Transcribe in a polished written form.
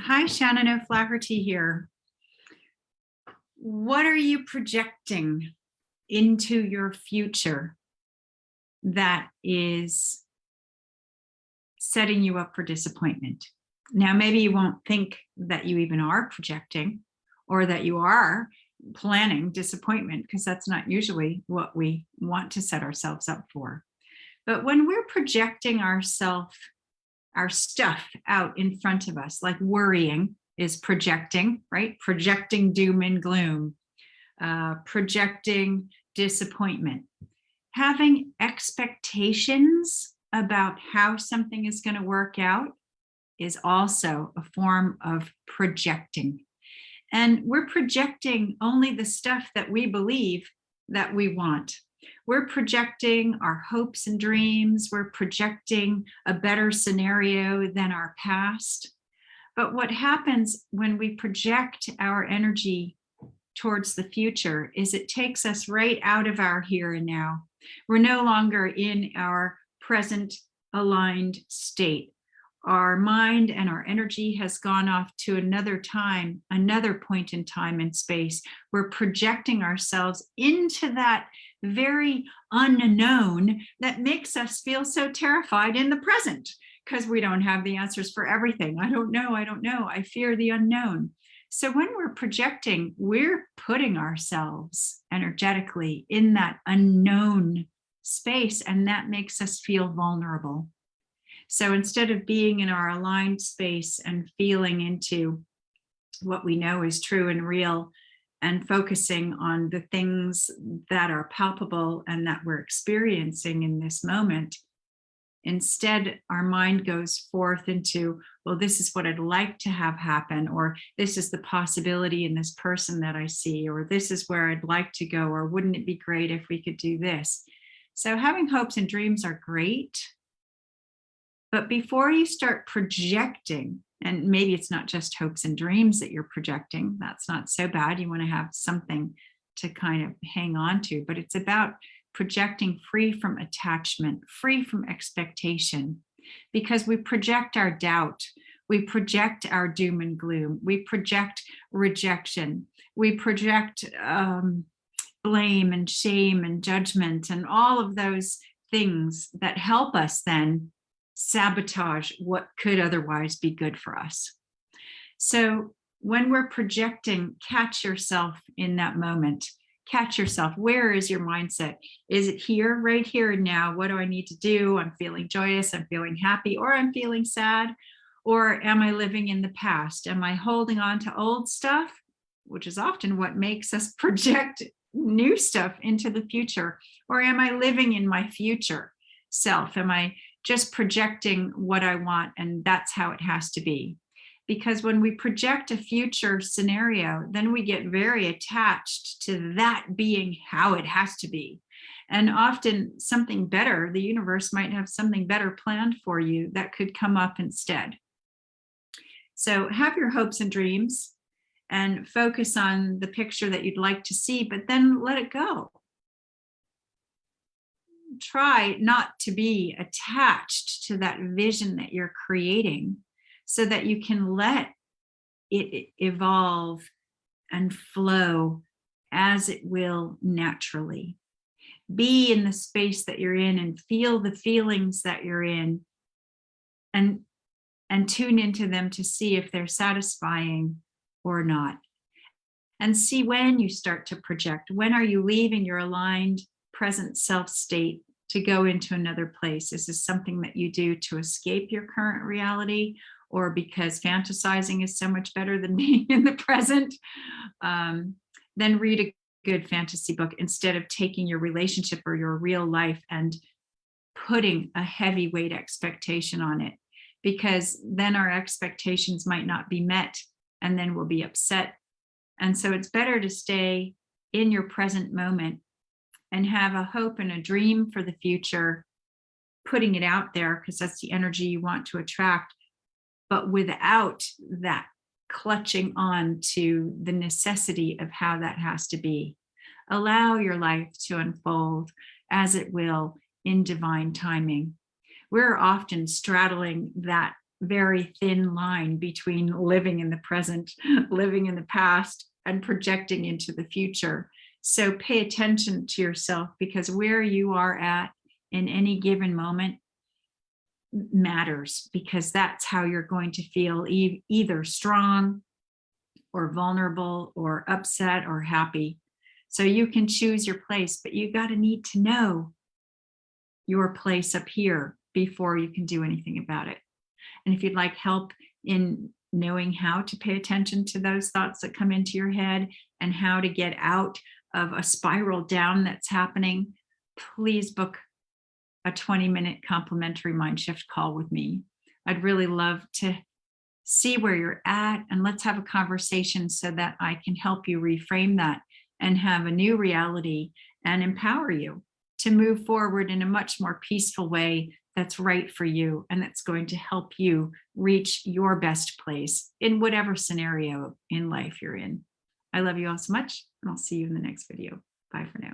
Hi, Shannon O'Flaherty here. What are you projecting into your future that is setting you up for disappointment? Now, maybe you won't think that you even are projecting or that you are planning disappointment, because that's not usually what we want to set ourselves up for. But when we're projecting our stuff out in front of us, like worrying is projecting, right? Projecting doom and gloom, projecting disappointment. Having expectations about how something is going to work out is also a form of projecting. And we're projecting only the stuff that we believe that we want. We're projecting our hopes and dreams. We're projecting a better scenario than our past. But what happens when we project our energy towards the future is it takes us right out of our here and now. We're no longer in our present aligned state. Our mind and our energy has gone off to another time, another point in time and space. We're projecting ourselves into that very unknown that makes us feel so terrified in the present, because we don't have the answers for everything. I don't know. I fear the unknown. So when we're projecting, we're putting ourselves energetically in that unknown space, and that makes us feel vulnerable. So instead of being in our aligned space and feeling into what we know is true and real and focusing on the things that are palpable and that we're experiencing in this moment, instead our mind goes forth into, well, this is what I'd like to have happen, or this is the possibility in this person that I see, or this is where I'd like to go, or wouldn't it be great if we could do this? So having hopes and dreams are great. But before you start projecting, and maybe it's not just hopes and dreams that you're projecting, that's not so bad. You want to have something to kind of hang on to, but it's about projecting free from attachment, free from expectation, because we project our doubt, we project our doom and gloom, we project rejection, we project blame and shame and judgment and all of those things that help us then sabotage what could otherwise be good for us. So when we're projecting, catch yourself in that moment. Catch yourself. Where is your mindset? Is it here, right here and now? What do I need to do? I'm feeling joyous, I'm feeling happy, or I'm feeling sad. Or am I living in the past? Am I holding on to old stuff, which is often what makes us project new stuff into the future? Or am I living in my future self? Am I just projecting what I want and that's how it has to be? Because when we project a future scenario, then we get very attached to that being how it has to be. And often something better, the universe might have something better planned for you that could come up instead. So have your hopes and dreams and focus on the picture that you'd like to see, but then let it go. Try not to be attached to that vision that you're creating so that you can let it evolve and flow as it will naturally. Be in the space that you're in and feel the feelings that you're in and tune into them to see if they're satisfying or not. And see when you start to project. When are you leaving your aligned present self state to go into another place? Is this something that you do to escape your current reality, or because fantasizing is so much better than being in the present? Then read a good fantasy book instead of taking your relationship or your real life and putting a heavyweight expectation on it, because then our expectations might not be met and then we'll be upset. And so it's better to stay in your present moment and have a hope and a dream for the future, putting it out there because that's the energy you want to attract, but without that clutching on to the necessity of how that has to be. Allow your life to unfold as it will in divine timing. We're often straddling that very thin line between living in the present, living in the past, and projecting into the future. So pay attention to yourself, because where you are at in any given moment matters, because that's how you're going to feel, either strong or vulnerable or upset or happy. So you can choose your place, but you got to need to know your place up here before you can do anything about it. And if you'd like help in knowing how to pay attention to those thoughts that come into your head and how to get out of a spiral down that's happening, please book a 20-minute complimentary mind shift call with me. I'd really love to see where you're at, and let's have a conversation so that I can help you reframe that and have a new reality and empower you to move forward in a much more peaceful way that's right for you and that's going to help you reach your best place in whatever scenario in life you're in. I love you all so much, and I'll see you in the next video. Bye for now.